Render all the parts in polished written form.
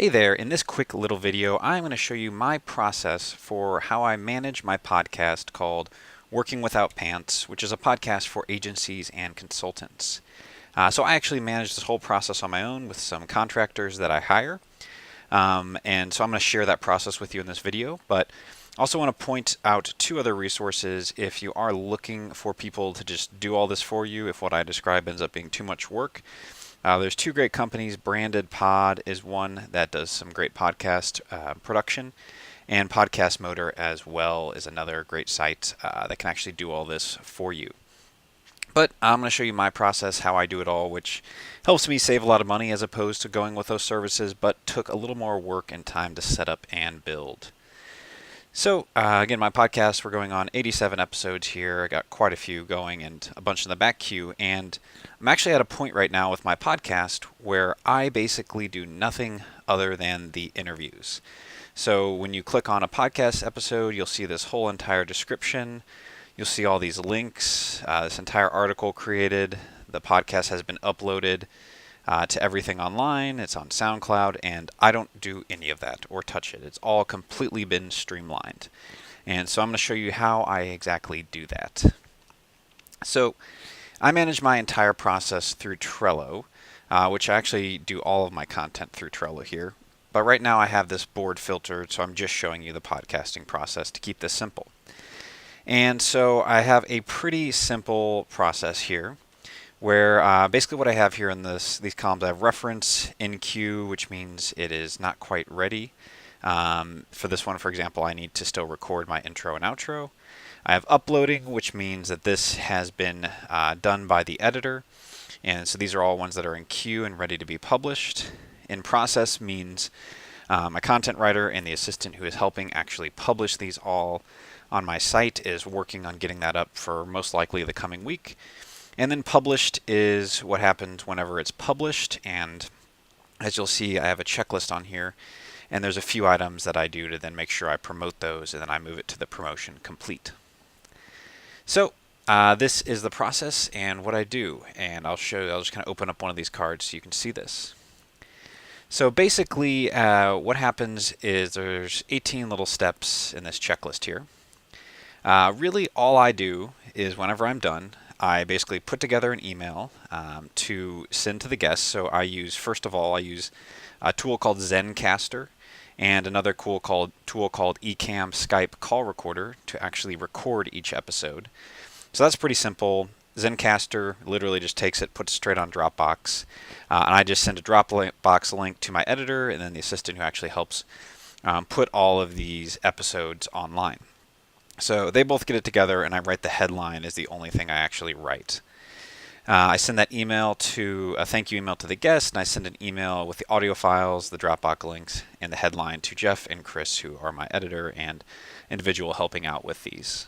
Hey there, in this quick little video, I'm going to show you my process for how I manage my podcast called Working Without Pants, which is a podcast for agencies and consultants. So I actually manage this whole process on my own with some contractors that I hire. And so I'm going to share that process with you in this video, but I also want to point out two other resources if you are looking for people to just do all this for you, if what I describe ends up being too much work. There's two great companies. Branded Pod is one that does some great podcast production, and Podcast Motor as well is another great site that can actually do all this for you. But I'm going to show you my process, how I do it all, which helps me save a lot of money as opposed to going with those services, but took a little more work and time to set up and build. So again, my podcast, we're going on 87 episodes here. I got quite a few going and a bunch in the back queue. And I'm actually at a point right now with my podcast where I basically do nothing other than the interviews. So when you click on a podcast episode, you'll see this whole entire description. You'll see all these links, this entire article created. The podcast has been uploaded to everything online. It's on SoundCloud, and I don't do any of that or touch it. It's all completely been streamlined. And so I'm going to show you how I exactly do that. So I manage my entire process through Trello, which I actually do all of my content through Trello here. But right now I have this board filtered, so I'm just showing you the podcasting process to keep this simple. And so I have a pretty simple process here, where basically what I have here in these columns, I have reference in queue, which means it is not quite ready. For this one, for example, I need to still record my intro and outro. I have uploading, which means that this has been done by the editor. And so these are all ones that are in queue and ready to be published. In process means my content writer and the assistant who is helping actually publish these all on my site is working on getting that up for most likely the coming week. And then published is what happens whenever it's published, and as you'll see, I have a checklist on here, and there's a few items that I do to then make sure I promote those, and then I move it to the promotion complete. So this is the process and what I do, and I'll just kind of open up one of these cards so you can see this. So basically what happens is there's 18 little steps in this checklist here. Really all I do is whenever I'm done, I basically put together an email to send to the guests. So first of all, I use a tool called Zencastr and another tool called Ecamm Skype Call Recorder to actually record each episode. So that's pretty simple. Zencastr literally just takes it, puts it straight on Dropbox, and I just send a Dropbox link to my editor and then the assistant who actually helps put all of these episodes online. So they both get it together, and I write the headline is the only thing I actually write. I send that email to a thank you email to the guest, and I send an email with the audio files, the Dropbox links, and the headline to Jeff and Chris, who are my editor and individual helping out with these.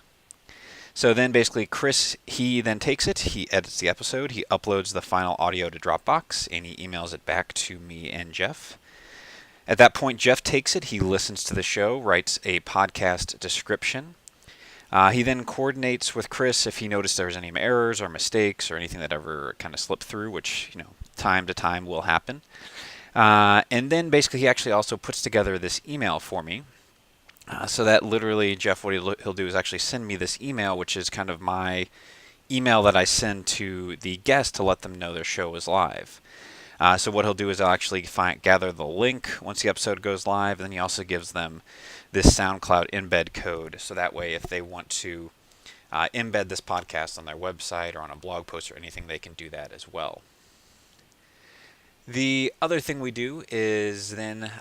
So then basically Chris, he then takes it, he edits the episode, he uploads the final audio to Dropbox, and he emails it back to me and Jeff. At that point, Jeff takes it, he listens to the show, writes a podcast description. He then coordinates with Chris if he noticed there was any errors or mistakes or anything that ever kind of slipped through, which time to time will happen. And then basically he actually also puts together this email for me. So that literally, Jeff, what he'll do is actually send me this email, which is kind of my email that I send to the guest to let them know their show is live. So what he'll do is I'll actually gather the link once the episode goes live, and then he also gives them this SoundCloud embed code, so that way if they want to embed this podcast on their website or on a blog post or anything, they can do that as well. The other thing we do is then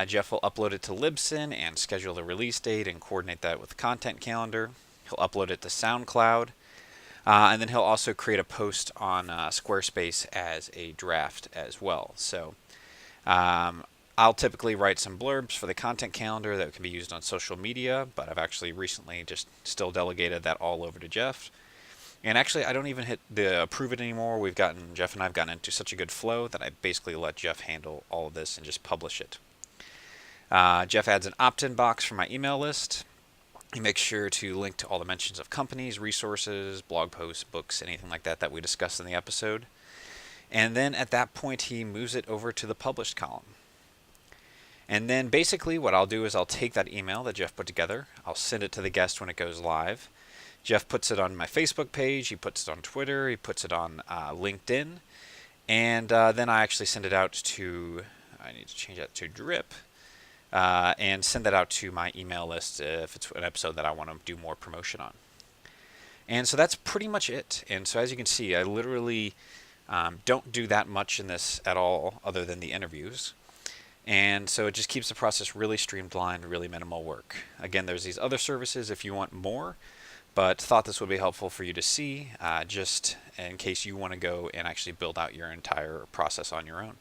Jeff will upload it to Libsyn and schedule the release date and coordinate that with the content calendar. He'll upload it to SoundCloud. And then he'll also create a post on Squarespace as a draft as well. So I'll typically write some blurbs for the content calendar that can be used on social media, but I've actually recently just still delegated that all over to Jeff. And actually, I don't even hit the approve it anymore. Jeff and I have gotten into such a good flow that I basically let Jeff handle all of this and just publish it. Jeff adds an opt-in box for my email list. He makes sure to link to all the mentions of companies, resources, blog posts, books, anything like that we discussed in the episode. And then at that point, he moves it over to the published column. And then basically what I'll do is I'll take that email that Jeff put together, I'll send it to the guest when it goes live. Jeff puts it on my Facebook page, he puts it on Twitter, he puts it on LinkedIn, and then I actually send it out to, I need to change that to Drip, and send that out to my email list if it's an episode that I want to do more promotion on. And so that's pretty much it. And so as you can see, I literally don't do that much in this at all other than the interviews. And so it just keeps the process really streamlined, really minimal work. Again, there's these other services if you want more, but thought this would be helpful for you to see just in case you want to go and actually build out your entire process on your own.